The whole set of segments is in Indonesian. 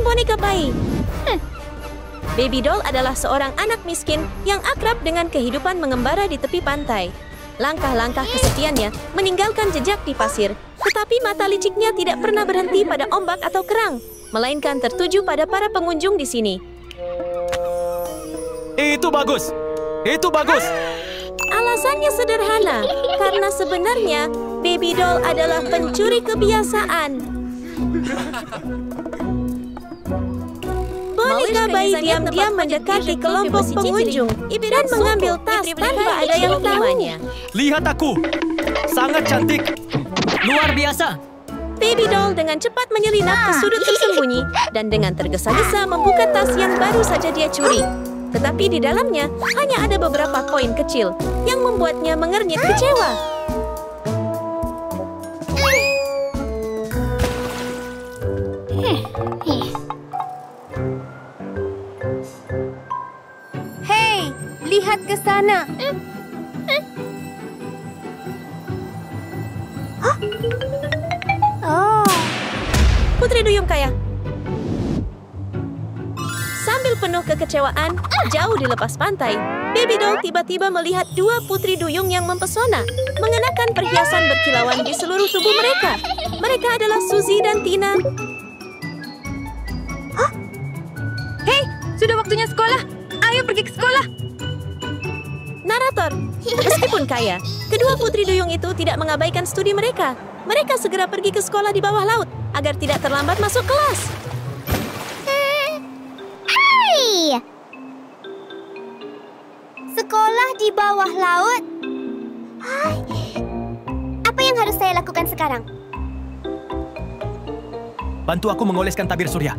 dan boneka bayi. Baby doll adalah seorang anak miskin yang akrab dengan kehidupan mengembara di tepi pantai. Langkah-langkah kesepiannya meninggalkan jejak di pasir, tetapi mata liciknya tidak pernah berhenti pada ombak atau kerang, melainkan tertuju pada para pengunjung di sini. Itu bagus! Itu bagus! Alasannya sederhana, karena sebenarnya baby doll adalah pencuri kebiasaan. Boneka bayi diam-diam mendekati kelompok pengunjung dan mengambil tas tanpa ada yang tahu. Lihat aku! Sangat cantik! Luar biasa! Baby doll dengan cepat menyelinap ke sudut tersembunyi dan dengan tergesa-gesa membuka tas yang baru saja dia curi. Tetapi di dalamnya hanya ada beberapa koin kecil yang membuatnya mengernyit kecewa. Hei, lihat ke sana. Putri Duyung kaya. Sambil penuh kekecewaan, jauh di lepas pantai, Baby doll tiba-tiba melihat dua putri duyung yang mempesona, mengenakan perhiasan berkilauan di seluruh tubuh mereka. Mereka adalah Suzy dan Tina. Hei, sudah waktunya sekolah. Ayo pergi ke sekolah. Narator, meskipun kaya, kedua putri duyung itu tidak mengabaikan studi mereka. Mereka segera pergi ke sekolah di bawah laut agar tidak terlambat masuk kelas. Sekolah di bawah laut? Apa yang harus saya lakukan sekarang? Bantu aku mengoleskan tabir surya.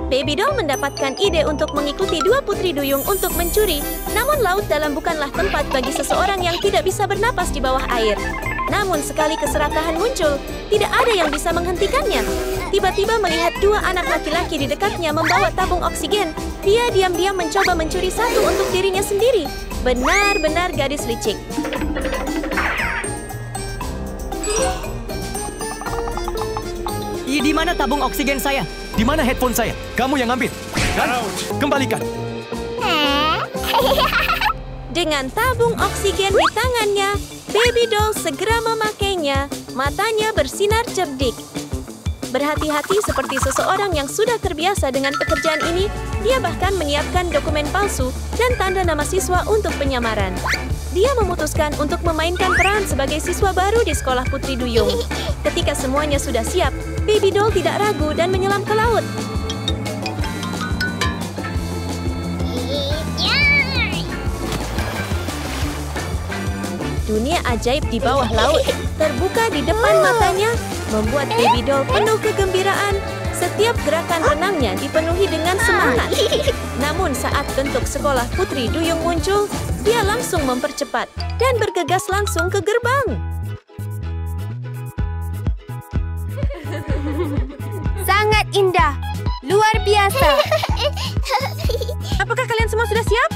Baby doll mendapatkan ide untuk mengikuti dua putri duyung untuk mencuri. Namun laut dalam bukanlah tempat bagi seseorang yang tidak bisa bernapas di bawah air. Namun sekali keserakahan muncul, tidak ada yang bisa menghentikannya. Tiba-tiba melihat dua anak laki-laki di dekatnya membawa tabung oksigen. Dia diam-diam mencoba mencuri satu untuk dirinya sendiri. Benar-benar gadis licik. Di mana tabung oksigen saya? Di mana headphone saya? Kamu yang ambil. Dan kembalikan. Dengan tabung oksigen di tangannya, Baby doll segera memakainya. Matanya bersinar cerdik. Berhati-hati seperti seseorang yang sudah terbiasa dengan pekerjaan ini, dia bahkan menyiapkan dokumen palsu dan tanda nama siswa untuk penyamaran. Dia memutuskan untuk memainkan peran sebagai siswa baru di sekolah Putri Duyung. Ketika semuanya sudah siap, Baby doll tidak ragu dan menyelam ke laut. Dunia ajaib di bawah laut terbuka di depan matanya, membuat Baby doll penuh kegembiraan. Setiap gerakan renangnya dipenuhi dengan semangat. Namun saat bentuk sekolah Putri Duyung muncul, dia langsung mempercepat dan bergegas langsung ke gerbang. Sangat indah, luar biasa. Apakah kalian semua sudah siap?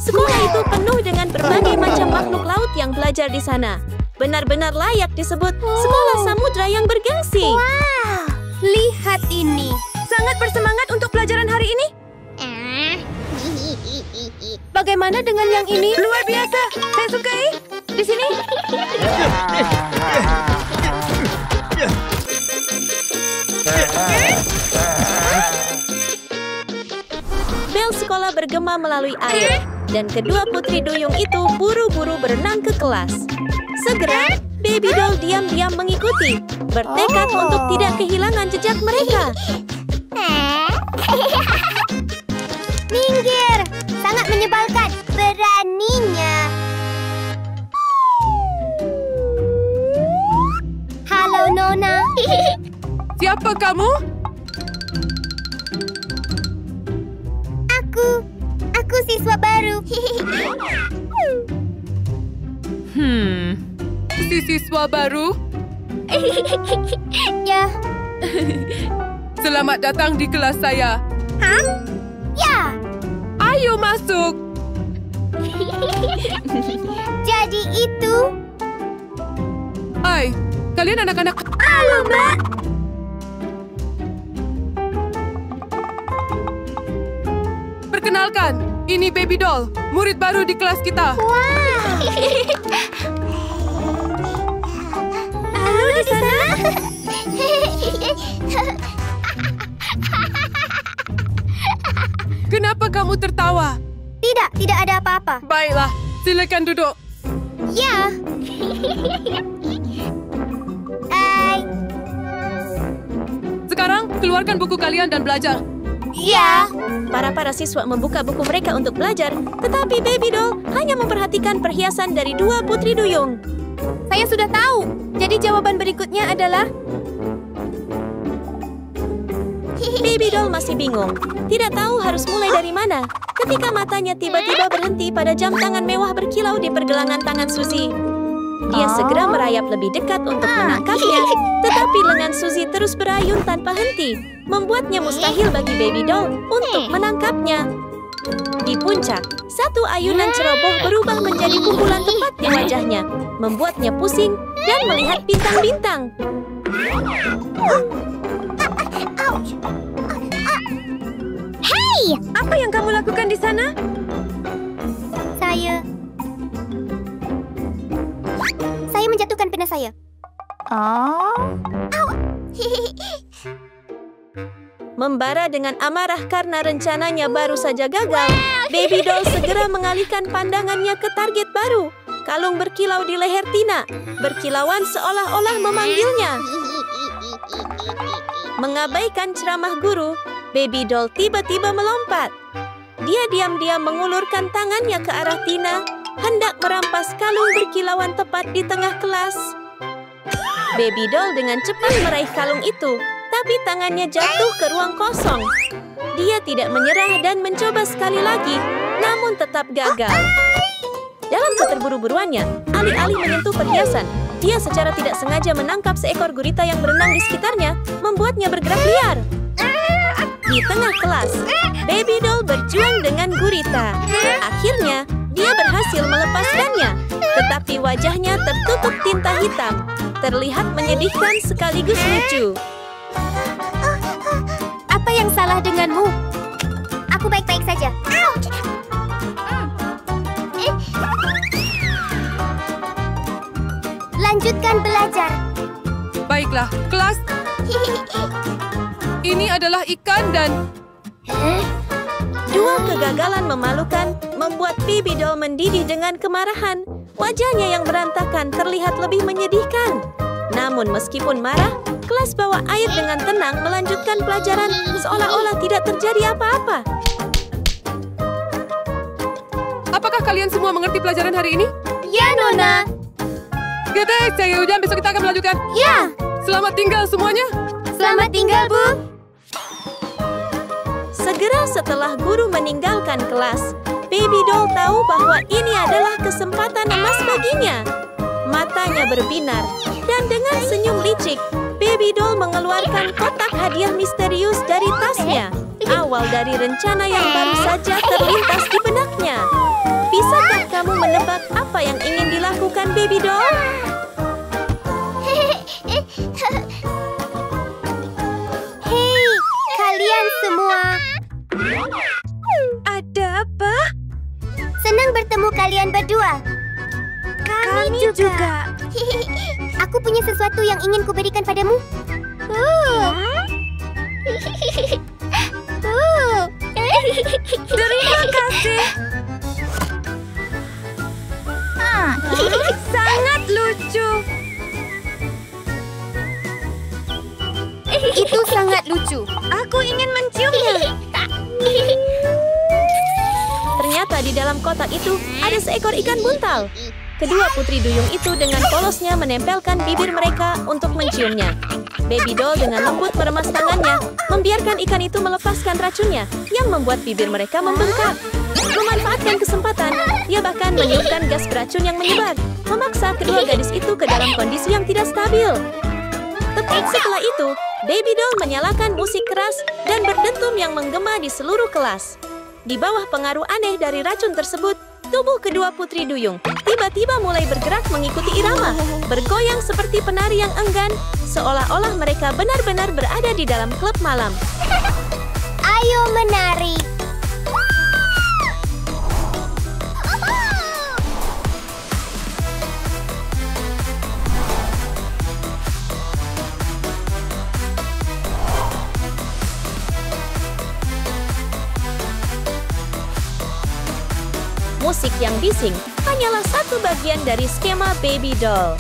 Sekolah itu penuh dengan berbagai macam makhluk laut yang belajar di sana. Benar-benar layak disebut sekolah samudra yang bergengsi. Wow, lihat ini. Sangat bersemangat untuk pelajaran hari ini. Bagaimana dengan yang ini? Luar biasa. Saya sukai. Di sini. Bel sekolah bergema melalui air, dan kedua putri duyung itu buru-buru berenang ke kelas. Segera, Baby doll diam-diam mengikuti, bertekad untuk tidak kehilangan jejak mereka. Minggir! Sangat menyebalkan. Beraninya. Halo, Nona. Siapa kamu? Aku siswa baru. Si siswa baru? Ya. Selamat datang di kelas saya. Hah? Ya. Ayo masuk. Jadi itu. Hai, kalian anak-anak. Halo, Mbak. Kenalkan, ini Baby Doll, murid baru di kelas kita. Halo di sana. Kenapa kamu tertawa? Tidak ada apa-apa. Baiklah, silakan duduk. Ya. Hai. Sekarang, keluarkan buku kalian dan belajar. Ya. Para siswa membuka buku mereka untuk belajar, tetapi Baby Doll hanya memperhatikan perhiasan dari dua putri duyung. Saya sudah tahu. Jadi jawaban berikutnya adalah Baby Doll masih bingung, tidak tahu harus mulai dari mana. Ketika matanya tiba-tiba berhenti pada jam tangan mewah berkilau di pergelangan tangan Suzy. Dia segera merayap lebih dekat untuk menangkapnya, tetapi lengan Suzy terus berayun tanpa henti, membuatnya mustahil bagi Baby Doll untuk menangkapnya. Di puncak, satu ayunan ceroboh berubah menjadi pukulan tepat di wajahnya, membuatnya pusing dan melihat bintang-bintang. Hei, apa yang kamu lakukan di sana? Saya menjatuhkan pena saya. Membara dengan amarah karena rencananya baru saja gagal, Baby Doll segera mengalihkan pandangannya ke target baru. Kalung berkilau di leher Tina, berkilauan seolah-olah memanggilnya. Mengabaikan ceramah guru, Baby Doll tiba-tiba melompat. Dia diam-diam mengulurkan tangannya ke arah Tina, hendak merampas kalung berkilauan tepat di tengah kelas. Baby Doll dengan cepat meraih kalung itu, tapi tangannya jatuh ke ruang kosong. Dia tidak menyerah dan mencoba sekali lagi, namun tetap gagal. Dalam keterburu-buruannya, alih-alih menyentuh perhiasan, dia secara tidak sengaja menangkap seekor gurita yang berenang di sekitarnya, membuatnya bergerak liar. Di tengah kelas, Baby Doll berjuang dengan gurita. Akhirnya, dia berhasil melepaskannya, tetapi wajahnya tertutup tinta hitam, terlihat menyedihkan sekaligus lucu. Apa yang salah denganmu? Aku baik-baik saja. Lanjutkan belajar. Baiklah, kelas. Ini adalah ikan dan... Dua kegagalan memalukan membuat Baby Doll mendidih dengan kemarahan. Wajahnya yang berantakan terlihat lebih menyedihkan. Namun meskipun marah, kelas bawa air dengan tenang melanjutkan pelajaran seolah-olah tidak terjadi apa-apa. Apakah kalian semua mengerti pelajaran hari ini? Ya, Nona. Gede, saya hujan, besok kita akan melanjutkan. Ya. Selamat tinggal semuanya. Selamat tinggal, Bu. Segera setelah guru meninggalkan kelas, Baby Doll tahu bahwa ini adalah kesempatan emas baginya. Matanya berbinar, dan dengan senyum licik, Baby Doll mengeluarkan kotak hadiah misterius dari tasnya. Awal dari rencana yang baru saja terlintas di benaknya. Bisakah kamu menebak apa yang ingin dilakukan Baby Doll? Hei, kalian semua. Ada apa? Senang bertemu kalian berdua. Kami juga. Aku punya sesuatu yang ingin kuberikan padamu. Terima kasih. Sangat lucu. Itu sangat lucu. Aku ingin menciumnya. Ternyata di dalam kotak itu ada seekor ikan buntal. Kedua putri duyung itu dengan polosnya menempelkan bibir mereka untuk menciumnya. Baby Doll dengan lembut meremas tangannya, membiarkan ikan itu melepaskan racunnya yang membuat bibir mereka membengkak. Memanfaatkan kesempatan, dia bahkan meniupkan gas beracun yang menyebar, memaksa kedua gadis itu ke dalam kondisi yang tidak stabil. Tepat setelah itu, Baby Doll menyalakan musik keras dan berdentum yang menggema di seluruh kelas. Di bawah pengaruh aneh dari racun tersebut, tubuh kedua putri duyung tiba-tiba mulai bergerak mengikuti irama, bergoyang seperti penari yang enggan, seolah-olah mereka benar-benar berada di dalam klub malam. Ayo menari. musik yang bising hanyalah satu bagian dari skema Baby Doll.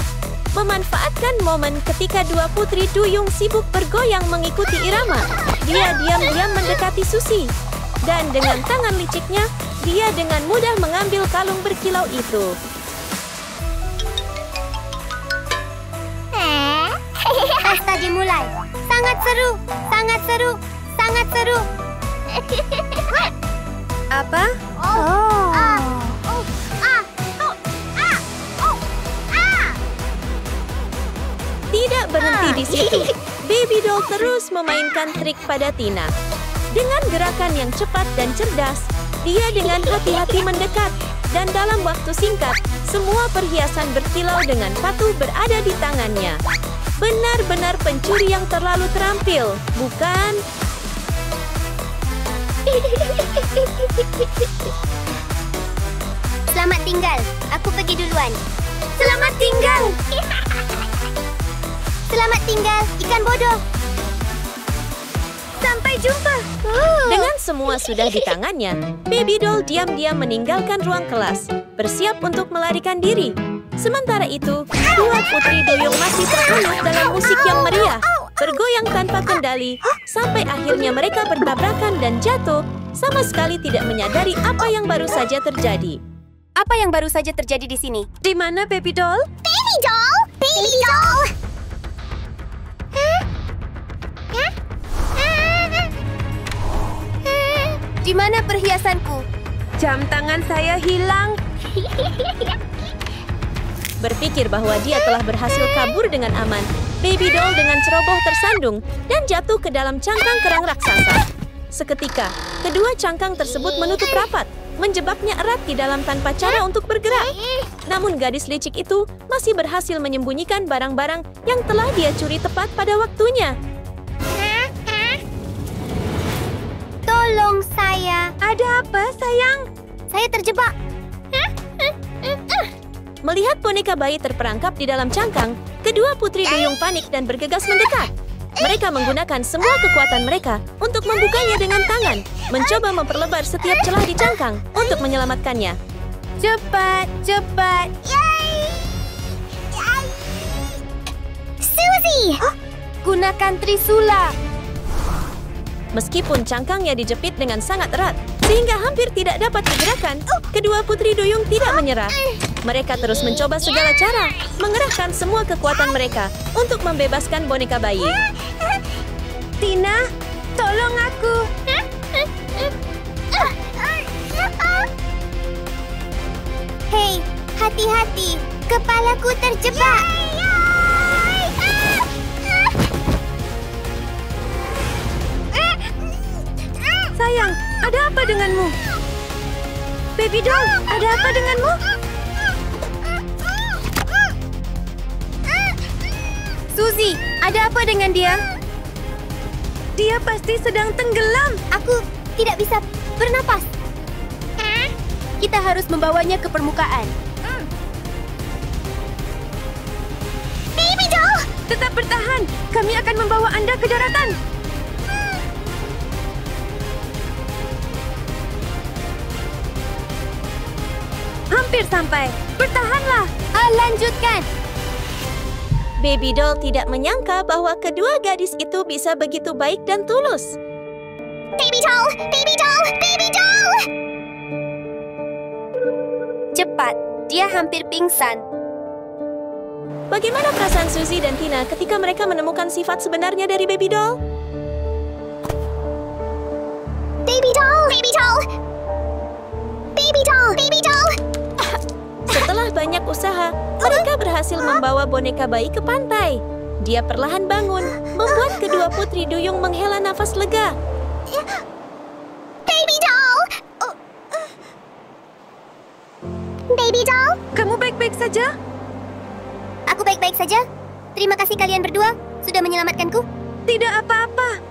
Memanfaatkan momen ketika dua putri duyung sibuk bergoyang mengikuti irama, dia diam-diam mendekati Suzy. Dan dengan tangan liciknya, dia dengan mudah mengambil kalung berkilau itu. Pesta dimulai. Sangat seru, sangat seru, sangat seru. Apa? Tidak berhenti di situ. Baby Doll terus memainkan trik pada Tina. Dengan gerakan yang cepat dan cerdas, dia dengan hati-hati mendekat. Dan dalam waktu singkat, semua perhiasan berkilau dengan patuh berada di tangannya. Benar-benar pencuri yang terlalu terampil, bukan? Selamat tinggal. Aku pergi duluan. Selamat tinggal. Selamat tinggal, ikan bodoh. Sampai jumpa. Dengan semua sudah di tangannya, Baby Doll diam-diam meninggalkan ruang kelas, bersiap untuk melarikan diri. Sementara itu, dua putri duyung masih terhanyut dalam musik yang meriah, bergoyang tanpa kendali, sampai akhirnya mereka bertabrakan dan jatuh, sama sekali tidak menyadari apa yang baru saja terjadi. Apa yang baru saja terjadi di sini? Di mana, Baby Doll? Baby doll, baby doll. Di mana perhiasanku? Jam tangan saya hilang. Berpikir bahwa dia telah berhasil kabur dengan aman, Baby Doll dengan ceroboh tersandung dan jatuh ke dalam cangkang kerang raksasa. Seketika, kedua cangkang tersebut menutup rapat, menjebaknya erat di dalam tanpa cara untuk bergerak. Namun gadis licik itu masih berhasil menyembunyikan barang-barang yang telah dia curi tepat pada waktunya. Tolong saya. Ada apa, sayang? Saya terjebak. Melihat boneka bayi terperangkap di dalam cangkang, kedua putri duyung panik dan bergegas mendekat. Mereka menggunakan semua kekuatan mereka untuk membukanya dengan tangan, mencoba memperlebar setiap celah di cangkang untuk menyelamatkannya. Cepat, cepat. Suzy! Gunakan trisula. Meskipun cangkangnya dijepit dengan sangat erat, sehingga hampir tidak dapat digerakkan, kedua putri duyung tidak menyerah. Mereka terus mencoba segala cara, mengerahkan semua kekuatan mereka untuk membebaskan boneka bayi. Tina, tolong aku. Hei, hati-hati. Kepalaku terjebak. Sayang, ada apa denganmu? Baby Doll, ada apa denganmu? Suzy, ada apa dengan dia? Dia pasti sedang tenggelam. Aku tidak bisa bernapas. Kita harus membawanya ke permukaan. Baby doll! Tetap bertahan. Kami akan membawa Anda ke daratan. Hampir sampai. Bertahanlah. Lanjutkan. Baby Doll tidak menyangka bahwa kedua gadis itu bisa begitu baik dan tulus. Baby doll! Baby doll! Baby doll! Cepat. Dia hampir pingsan. Bagaimana perasaan Suzy dan Tina ketika mereka menemukan sifat sebenarnya dari Baby Doll? Baby doll! Baby doll! Baby doll! Baby doll! Setelah banyak usaha, mereka berhasil membawa boneka bayi ke pantai. Dia perlahan bangun, membuat kedua putri duyung menghela nafas lega. Baby doll! Baby doll? Kamu baik-baik saja? Aku baik-baik saja. Terima kasih kalian berdua sudah menyelamatkanku. Tidak apa-apa.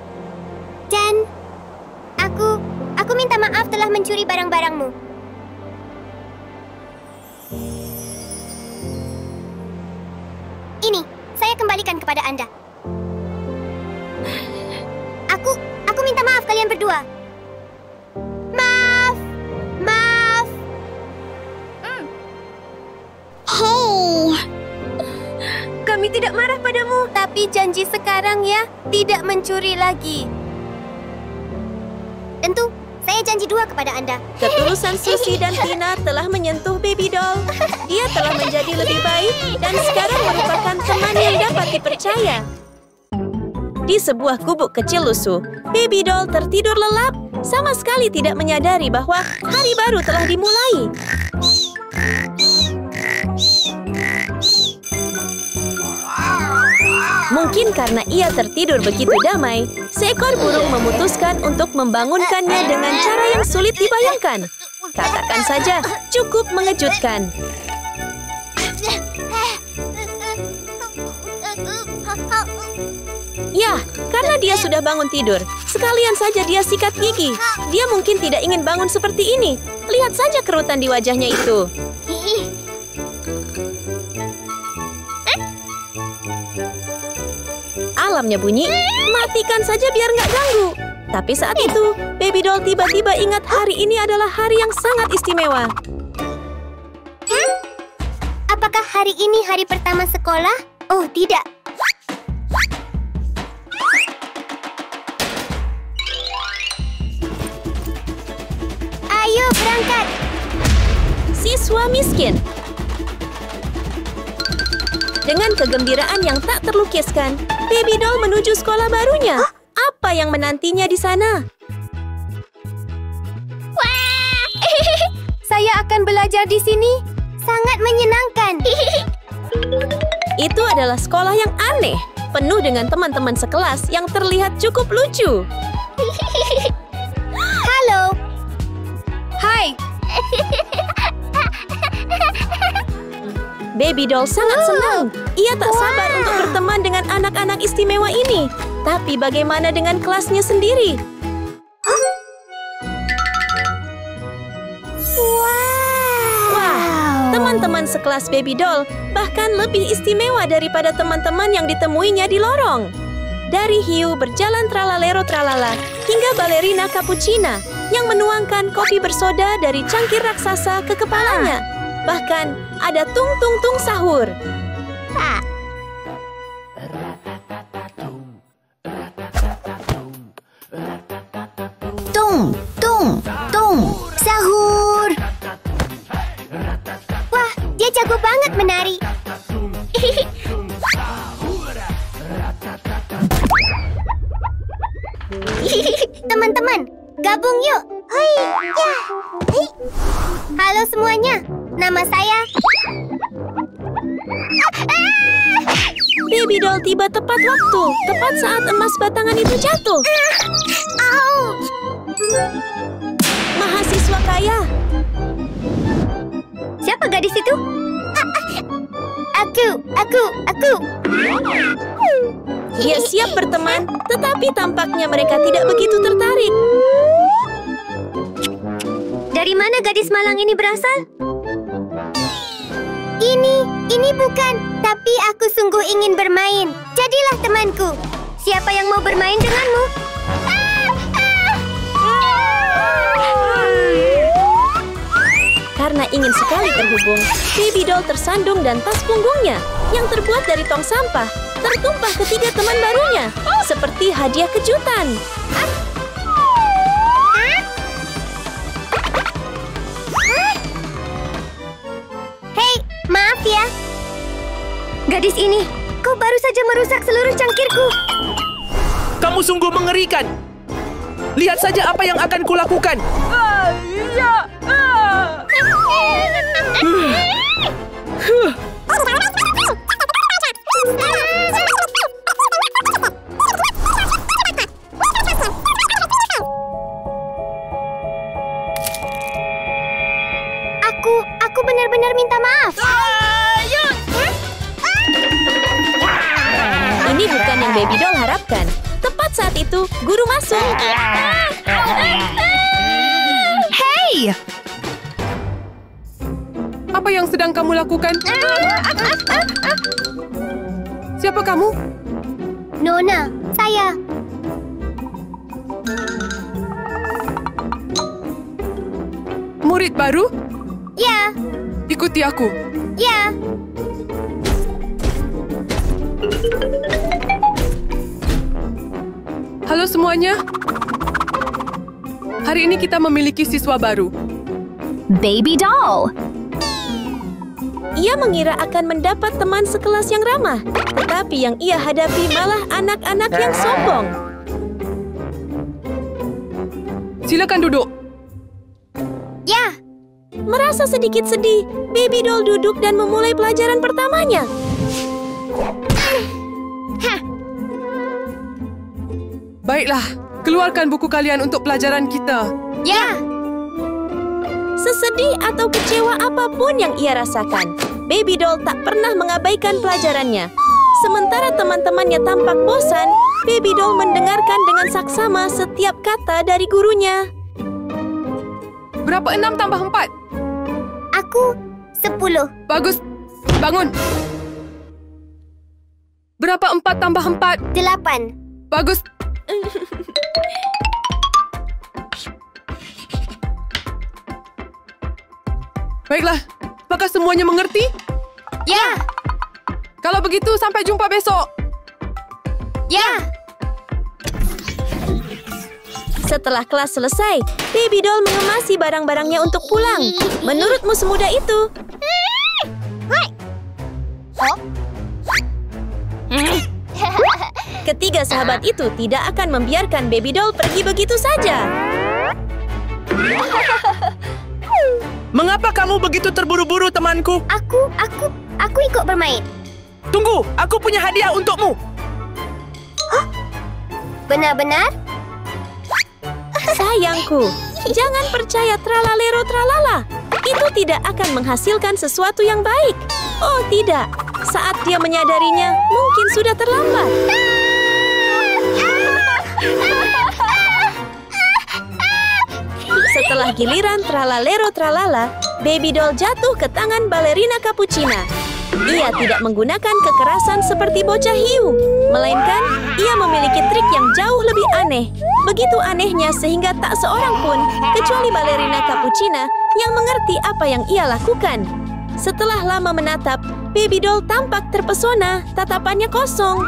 Dan aku minta maaf telah mencuri barang-barangmu. Ini, saya kembalikan kepada Anda. Aku minta maaf kalian berdua. Maaf. Maaf. kami tidak marah padamu. Tapi janji sekarang ya, tidak mencuri lagi. Tentu, saya janji 2 kepada Anda. Ketulusan Suzy dan Tina telah menyentuh Baby Doll. Dia telah menjadi lebih baik dan sekarang merupakan teman yang dapat dipercaya. Di sebuah gubuk kecil lusuh, Baby Doll tertidur lelap, sama sekali tidak menyadari bahwa hari baru telah dimulai. Mungkin karena ia tertidur begitu damai, seekor burung memutuskan untuk membangunkannya dengan cara yang sulit dibayangkan. Katakan saja, cukup mengejutkan. Ya, karena dia sudah bangun tidur. Sekalian saja dia sikat gigi. Dia mungkin tidak ingin bangun seperti ini. Lihat saja kerutan di wajahnya itu. Alarmnya bunyi, matikan saja biar nggak ganggu. Tapi saat itu, Baby Doll tiba-tiba ingat hari ini adalah hari yang sangat istimewa. Apakah hari ini hari pertama sekolah? Oh, tidak. Ayo berangkat. Siswa miskin. Dengan kegembiraan yang tak terlukiskan, Baby Doll menuju sekolah barunya. Apa yang menantinya di sana? Wah! Saya akan belajar di sini. Sangat menyenangkan. Itu adalah sekolah yang aneh, penuh dengan teman-teman sekelas yang terlihat cukup lucu. Halo. Hai. Baby Doll sangat senang. Ia tak sabar untuk berteman dengan anak-anak istimewa ini. Tapi bagaimana dengan kelasnya sendiri? Wah, teman-teman sekelas Baby Doll bahkan lebih istimewa daripada teman-teman yang ditemuinya di lorong. Dari hiu berjalan tralalero tralala hingga balerina cappuccina yang menuangkan kopi bersoda dari cangkir raksasa ke kepalanya. Bahkan ada tung-tung-tung sahur. Tung, tung, tung, sahur. Wah, dia jago banget menari. Teman-teman, gabung yuk. Hoi, ya. Hei. Halo semuanya, nama saya. Baby Doll tiba tepat waktu, tepat saat emas batangan itu jatuh. Ouch. Mahasiswa kaya. Siapa gadis itu? Aku. Dia siap berteman, tetapi tampaknya mereka tidak begitu tertarik. Dari mana gadis malang ini berasal? Ini bukan, tapi aku sungguh ingin bermain. Jadilah temanku. Siapa yang mau bermain denganmu? Karena ingin sekali terhubung, Baby Doll tersandung dan tas punggungnya yang terbuat dari tong sampah tertumpah ketiga teman barunya, seperti hadiah kejutan. Hei, maaf ya. Gadis ini, kau baru saja merusak seluruh cangkirku. Kamu sungguh mengerikan. Lihat saja apa yang akan kulakukan. Aku benar-benar minta maaf. Ini bukan yang Baby Doll harapkan. Tepat saat itu, guru masuk. Hei! Apa yang sedang kamu lakukan? Siapa kamu? Nona, saya. Murid baru? Ya, Ikuti aku. ya. Halo semuanya. Hari ini kita memiliki siswa baru. Baby doll. Ia mengira akan mendapat teman sekelas yang ramah, tetapi yang ia hadapi malah anak-anak yang sombong. Silakan duduk. Ya, Merasa sedikit sedih, Baby Doll duduk dan memulai pelajaran pertamanya. Baiklah, keluarkan buku kalian untuk pelajaran kita. ya. Sesedih atau kecewa apapun yang ia rasakan, Baby Doll tak pernah mengabaikan pelajarannya. Sementara teman-temannya tampak bosan, Baby Doll mendengarkan dengan saksama setiap kata dari gurunya. Berapa 6 tambah 4? Aku 10. Bagus. Bangun. Berapa 4 tambah 4? 8. Bagus. Baiklah, apakah semuanya mengerti? Ya, Kalau begitu, sampai jumpa besok. ya. Setelah kelas selesai, Baby Doll mengemasi barang-barangnya untuk pulang. Menurutmu semudah itu? Ketiga sahabat itu tidak akan membiarkan Baby Doll pergi begitu saja. Mengapa kamu begitu terburu-buru, temanku? Aku ikut bermain. Tunggu, aku punya hadiah untukmu. Benar-benar? Sayangku, jangan percaya tralalero tralala. Itu tidak akan menghasilkan sesuatu yang baik. Oh tidak, saat dia menyadarinya, mungkin sudah terlambat. Setelah giliran tralalero tralala, Baby Doll jatuh ke tangan balerina Cappuccina. Ia tidak menggunakan kekerasan seperti bocah hiu, melainkan ia memiliki trik yang jauh lebih aneh. Begitu anehnya sehingga tak seorang pun, kecuali balerina Cappuccina, yang mengerti apa yang ia lakukan. Setelah lama menatap, Baby Doll tampak terpesona, tatapannya kosong.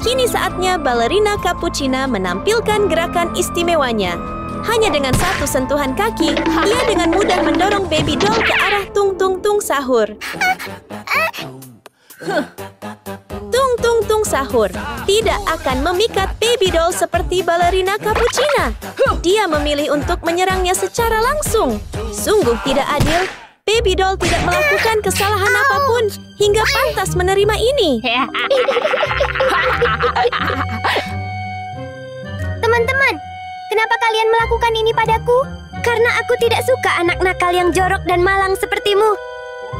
Kini saatnya balerina Cappuccina menampilkan gerakan istimewanya. Hanya dengan satu sentuhan kaki, ia dengan mudah mendorong Baby Doll ke arah tung-tung-tung sahur. Tung-tung-tung sahur tidak akan memikat Baby Doll seperti balerina Cappuccina. Dia memilih untuk menyerangnya secara langsung. Sungguh tidak adil. Baby Doll tidak melakukan kesalahan apapun hingga pantas menerima ini. Teman-teman, kenapa kalian melakukan ini padaku? Karena aku tidak suka anak nakal yang jorok dan malang sepertimu.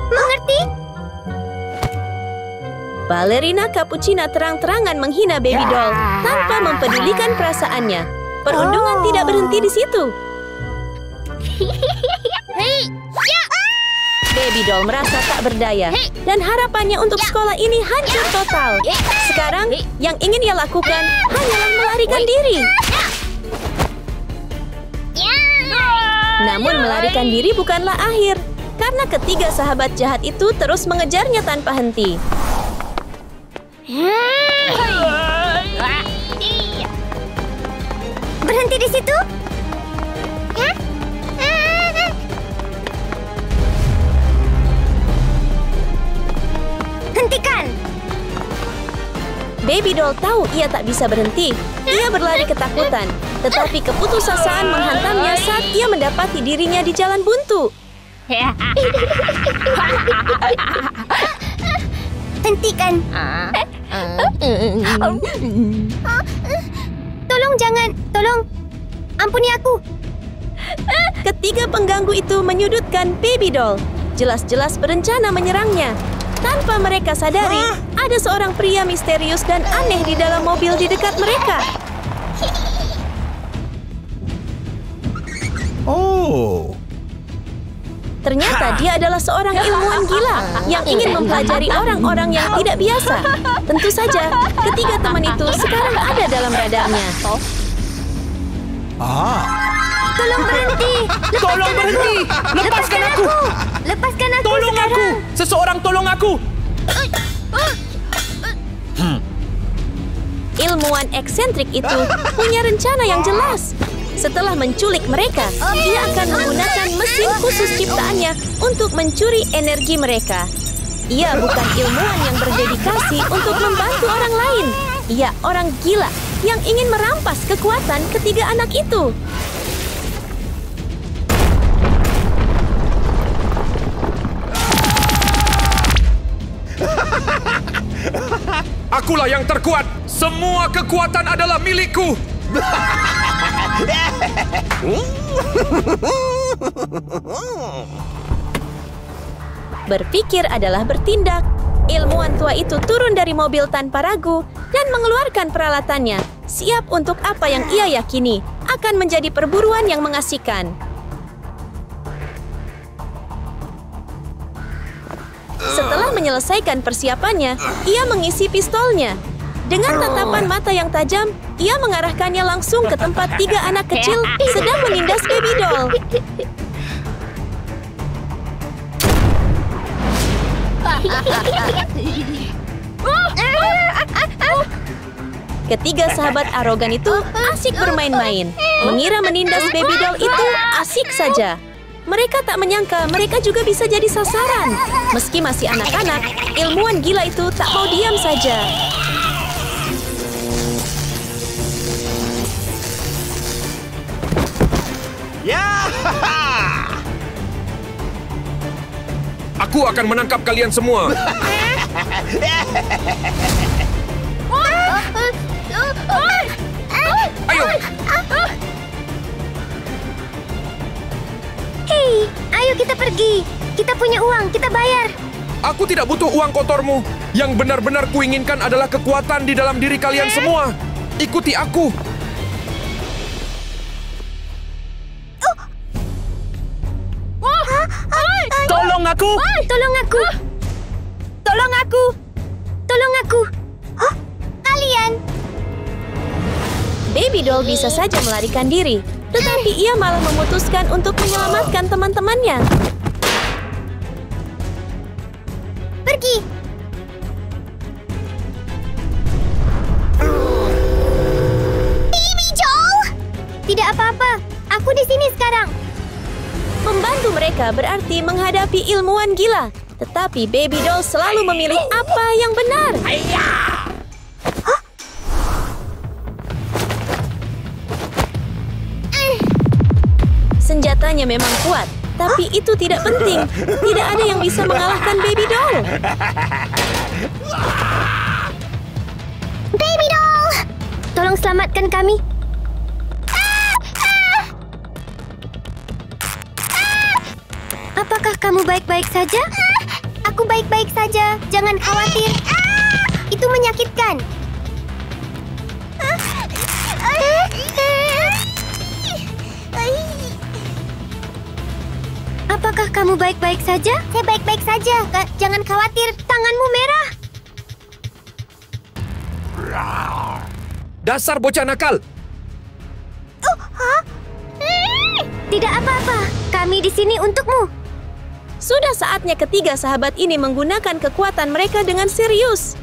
Mengerti? Balerina Cappuccina terang-terangan menghina Baby Doll tanpa mempedulikan perasaannya. Perundungan tidak berhenti di situ. Baby Doll merasa tak berdaya dan harapannya untuk sekolah ini hancur total. Sekarang, yang ingin ia lakukan hanyalah melarikan diri. Namun melarikan diri bukanlah akhir, karena ketiga sahabat jahat itu terus mengejarnya tanpa henti. Berhenti di situ? Hentikan! Baby Doll tahu ia tak bisa berhenti. Ia berlari ketakutan, tetapi keputusasaan menghantamnya saat ia mendapati dirinya di jalan buntu. Hentikan! Tolong jangan! Tolong! Ampuni aku! Ketiga pengganggu itu menyudutkan Baby Doll. Jelas-jelas berencana menyerangnya. Tanpa mereka sadari, ada seorang pria misterius dan aneh di dalam mobil di dekat mereka. Oh. Ternyata dia adalah seorang ilmuwan gila yang ingin mempelajari orang-orang yang tidak biasa. Tentu saja, ketiga teman itu sekarang ada dalam radarnya. Ah. Tolong berhenti! Tolong berhenti! Lepaskan aku! Seseorang tolong aku! Ilmuwan eksentrik itu punya rencana yang jelas. Setelah menculik mereka, ia akan menggunakan mesin khusus ciptaannya untuk mencuri energi mereka. Ia bukan ilmuwan yang berdedikasi untuk membantu orang lain. Ia orang gila yang ingin merampas kekuatan ketiga anak itu. Akulah yang terkuat. Semua kekuatan adalah milikku. Berpikir adalah bertindak. Ilmuwan tua itu turun dari mobil tanpa ragu dan mengeluarkan peralatannya, siap untuk apa yang ia yakini akan menjadi perburuan yang mengasihkan. Setelah menyelesaikan persiapannya, ia mengisi pistolnya. Dengan tatapan mata yang tajam, ia mengarahkannya langsung ke tempat 3 anak kecil sedang menindas baby doll. Ketiga sahabat arogan itu asik bermain-main. Mengira menindas baby doll itu asik saja. Mereka tak menyangka mereka juga bisa jadi sasaran. Meski masih anak-anak, ilmuwan gila itu tak mau diam saja. Aku akan menangkap kalian semua. Ayo. Hei, ayo kita pergi. Kita punya uang, kita bayar. Aku tidak butuh uang kotormu. Yang benar-benar kuinginkan adalah kekuatan di dalam diri kalian semua. Ikuti aku. Tolong aku! Tolong aku! Tolong aku! Tolong aku! Oh, kalian! Baby doll bisa saja melarikan diri, tetapi ia malah memutuskan untuk menyelamatkan teman-temannya. Pergi! Baby doll! Tidak apa-apa. Aku di sini sekarang. Membantu mereka berarti menghadapi ilmuwan gila. Tetapi baby doll selalu memilih apa yang benar. Senjatanya memang kuat, tapi itu tidak penting. Tidak ada yang bisa mengalahkan baby doll. Baby doll! Tolong selamatkan kami. Apakah kamu baik-baik saja? Aku baik-baik saja. Jangan khawatir. Itu menyakitkan. Apakah kamu baik-baik saja? Saya baik-baik saja. Jangan khawatir. Tanganmu merah. Dasar bocah nakal. Tidak apa-apa. Kami di sini untukmu. Sudah saatnya ketiga sahabat ini menggunakan kekuatan mereka dengan serius.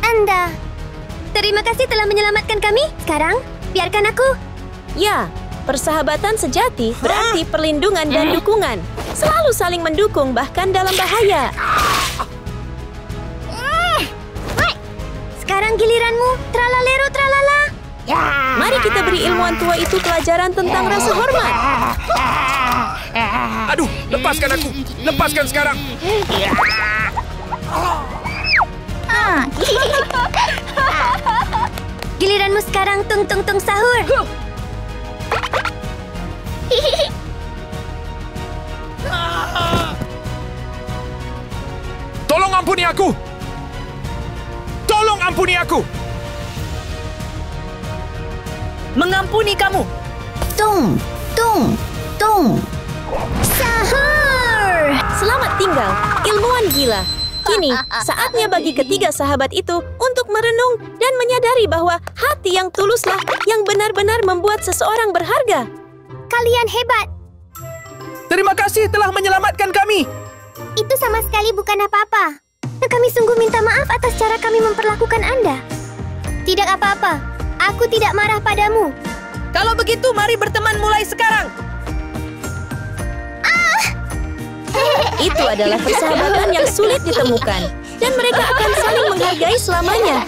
Anda. Terima kasih telah menyelamatkan kami. Sekarang, biarkan aku. Ya, persahabatan sejati berarti perlindungan dan dukungan. Selalu saling mendukung bahkan dalam bahaya. Sekarang giliranmu. Tralalero tralala. Mari kita beri ilmuwan tua itu pelajaran tentang rasa hormat. Aduh, lepaskan aku. Lepaskan sekarang. Giliranmu sekarang, tung tung tung sahur. Tolong ampuni aku. Tolong ampuni aku. Mengampuni kamu! Tung tung tung. Sahur. Selamat tinggal, ilmuwan gila. Kini, saatnya bagi ketiga sahabat itu untuk merenung dan menyadari bahwa hati yang tuluslah yang benar-benar membuat seseorang berharga. Kalian hebat. Terima kasih telah menyelamatkan kami. Itu sama sekali bukan apa-apa. Kami sungguh minta maaf atas cara kami memperlakukan Anda. Tidak apa-apa. Aku tidak marah padamu. Kalau begitu, mari berteman mulai sekarang. Itu adalah persahabatan yang sulit ditemukan. Dan mereka akan saling menghargai selamanya.